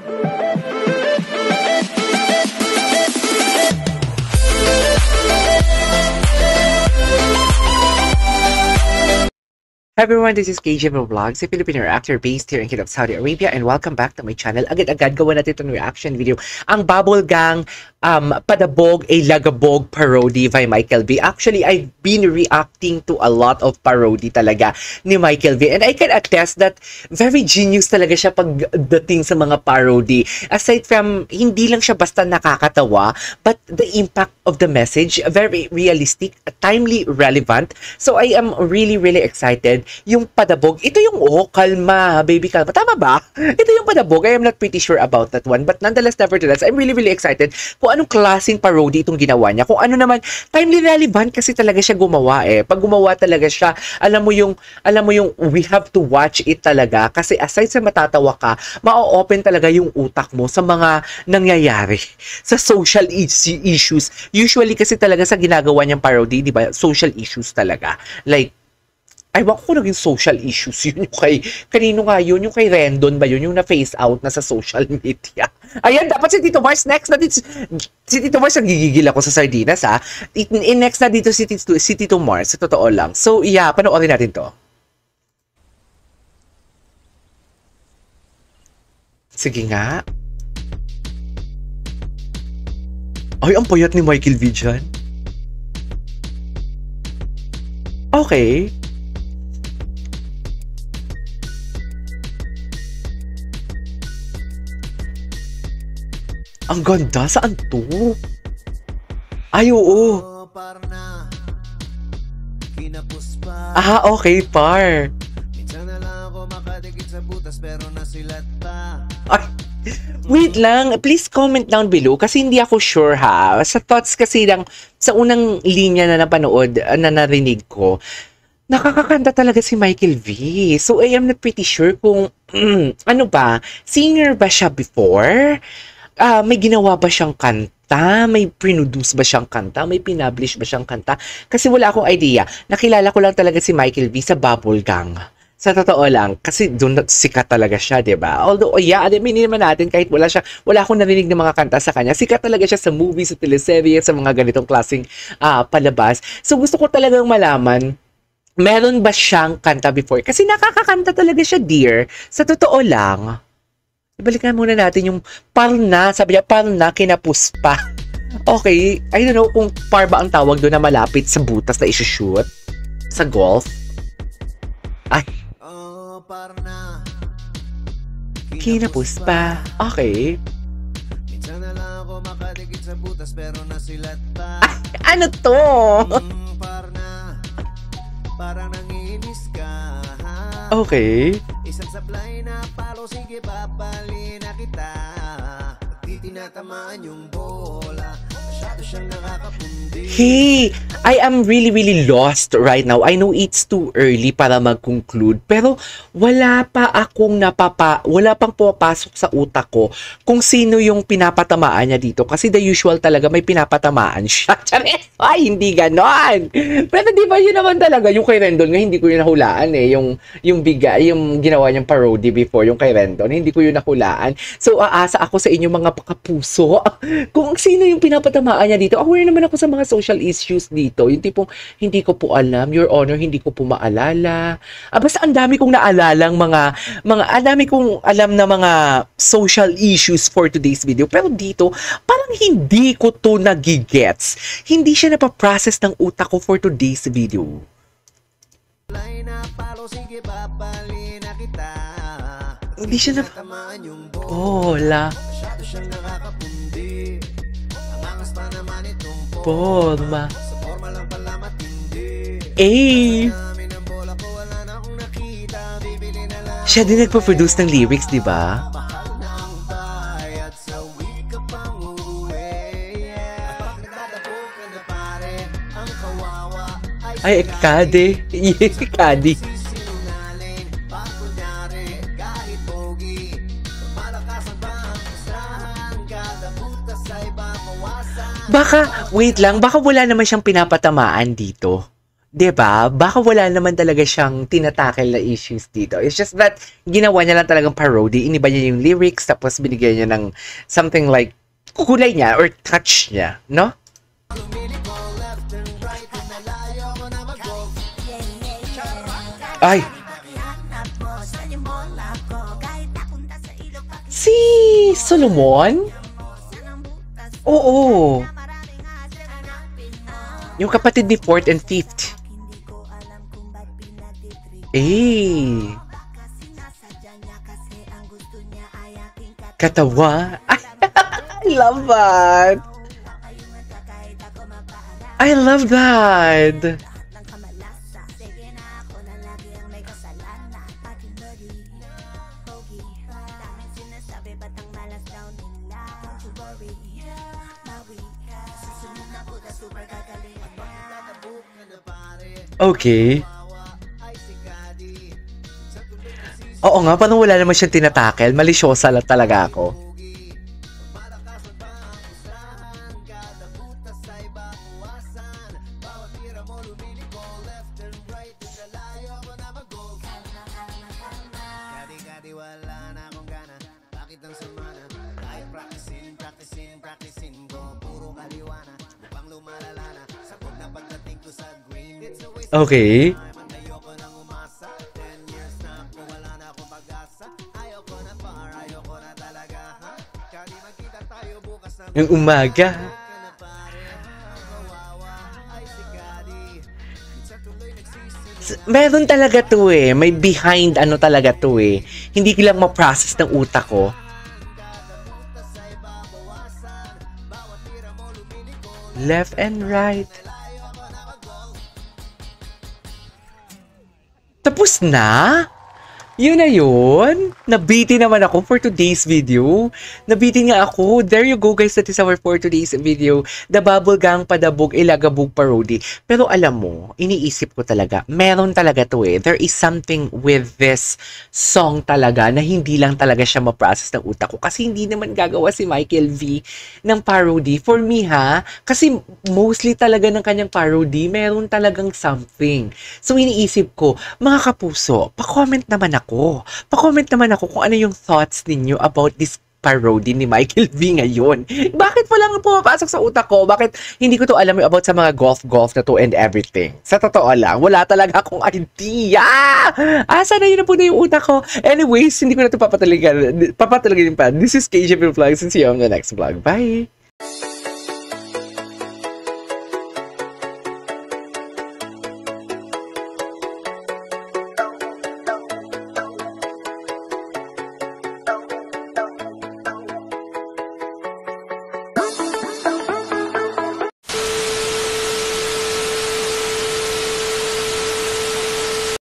Hi everyone, this is KJ Vlogs, a Filipino actor based here in Kingdom of Saudi Arabia, and welcome back to my channel. Agad-agad gawa natin itong reaction video. Ang Bubble Gang Padabog a Lagabog parody by Michael V. Actually, I've been reacting to a lot of parody talaga ni Michael V. And I can attest that very genius talaga siya pagdating sa mga parody. Aside from, hindi lang siya basta nakakatawa, but the impact of the message, very realistic, timely, relevant. So I am really excited. Yung Padabog, ito yung, kalma, baby, kalma. Tama ba? Ito yung Padabog. I am not pretty sure about that one. But nonetheless, nevertheless, I'm really excited kung anong klaseng parody itong ginawa niya. Kung ano naman, timely relevant kasi talaga siya gumawa eh. Pag gumawa talaga siya, alam mo yung, we have to watch it talaga. Kasi aside sa matatawa ka, ma-open talaga yung utak mo sa mga nangyayari. Sa social issues. Usually kasi talaga sa ginagawa niyang parody, di ba? Social issues talaga. Like, aywan ko naging social issues yun yung kanino nga yun, yung kay Rendon ba yun, yung na-face out na sa social media. Ayan, dapat si Tito Mars next na dito. Si Tito Mars, nagigigil ako sa sardinas ha. Next na dito si Tito Mars, sa totoo lang. So yeah, panoorin natin to. Sige nga. Ay, ang payat ni Michael V dyan. Okay. Ang ganda, saan to? Ay, oo. Ah, okay, par. Ay, wait lang, please comment down below kasi hindi ako sure ha. Sa thoughts kasi lang, sa unang linya na napanood, na narinig ko, nakakakanta talaga si Michael V. So, I am not pretty sure kung, ano ba, singer ba siya before? May ginawa ba siyang kanta? May produce ba siyang kanta? May pinablish ba siyang kanta? Kasi wala akong idea. Nakilala ko lang talaga si Michael V sa Bubble Gang. Sa totoo lang. Kasi doon sikat talaga siya, diba? Although, yeah, adminin naman natin kahit wala akong narinig ng mga kanta sa kanya. Sikat talaga siya sa movies, sa teleserye, sa mga ganitong klaseng palabas. So gusto ko talagang malaman, meron ba siyang kanta before? Kasi nakakakanta talaga siya, dear. Sa totoo lang. Ibalikan muna natin yung Parna. Sabi niya, Parna kinapuspa. Okay. I don't know kung par ba ang tawag doon na malapit sa butas na isushoot. Sa golf. Ay. Parna. Kinapuspa. Okay. Minsan na lang ako makadikit sa butas pero nasilat pa. Ay, ano to? Parna. Parang nanginis ka. Okay. Isang sablay na palo, sige papali na kita. Di tinatamaan yung bola. Masyado siyang nakakapundi. Hey, I am really lost right now. I know it's too early para mag-conclude, pero wala pang pumapasok sa utak ko kung sino yung pinapatamaan niya dito. Kasi the usual talaga, may pinapatamaan siya. Ay, hindi ganon. Pero di ba yun naman talaga, yung kay Rendon nga, hindi ko yun nahulaan eh. Yung ginawa niyang parody before, yung kay Rendon, hindi ko yun nahulaan. So, aasa ako sa inyo mga kapuso kung sino yung pinapatamaan niya dito. Aware naman ako sa mga social issues dito. Yung tipong, hindi ko po alam, Your Honor, hindi ko po maalala. Basta ang dami kong naalalang ang dami kong alam na mga social issues for today's video. Pero dito, parang hindi ko to nagigets. Hindi siya napaprocess ng utak ko for today's video. Hindi siya wala. Forma. Eh. Siya din nagpo-produce ng lyrics, di ba? Ay, Kade. Yes, Kade. Baka, wait lang, baka wala naman siyang pinapatamaan dito. 'Di ba? Baka wala naman talaga siyang tinatackle na issues dito. It's just that ginawa niya lang talagang parody. Iniba niya yung lyrics tapos binigyan niya ng something like kulay niya or touch niya, no? Ay! Si Solomon? Oo. Yung kapatid ni 4th and 5th. Eh. Katawa. I love that. I love that. Okay. Oo nga, parang wala naman siyang tinatakel. Malisyosa lang talaga ako. Okay. Yung umaga. Meron talaga to eh. May behind ano talaga to eh. Hindi ko lang ma-process ng utak ko. Left and right. Tapos na? Yun na yun. Nabiti naman ako for today's video. Nabiti nga ako. There you go guys. That is our for today's video. The Bubble Gang Padabog Ilagabog Parody. Pero alam mo, iniisip ko talaga, meron talaga to eh. There is something with this song talaga na hindi lang talaga siya ma-process ng utak ko. Kasi hindi naman gagawa si Michael V ng parody. For me ha, kasi mostly talaga ng kanyang parody, meron talagang something. So iniisip ko, mga kapuso, pa-comment naman ako. Pa-comment naman ako kung ano yung thoughts ninyo about this parody ni Michael V ngayon. Bakit walang pumapasok sa utak ko? Bakit hindi ko to alam about sa mga golf na to and everything? Sa totoo lang, wala talaga akong idea! Asa na yun na po na yung utak ko? Anyways, hindi ko na ito papatalagan pa. This is KJ Vlogs and see you on the next vlog. Bye!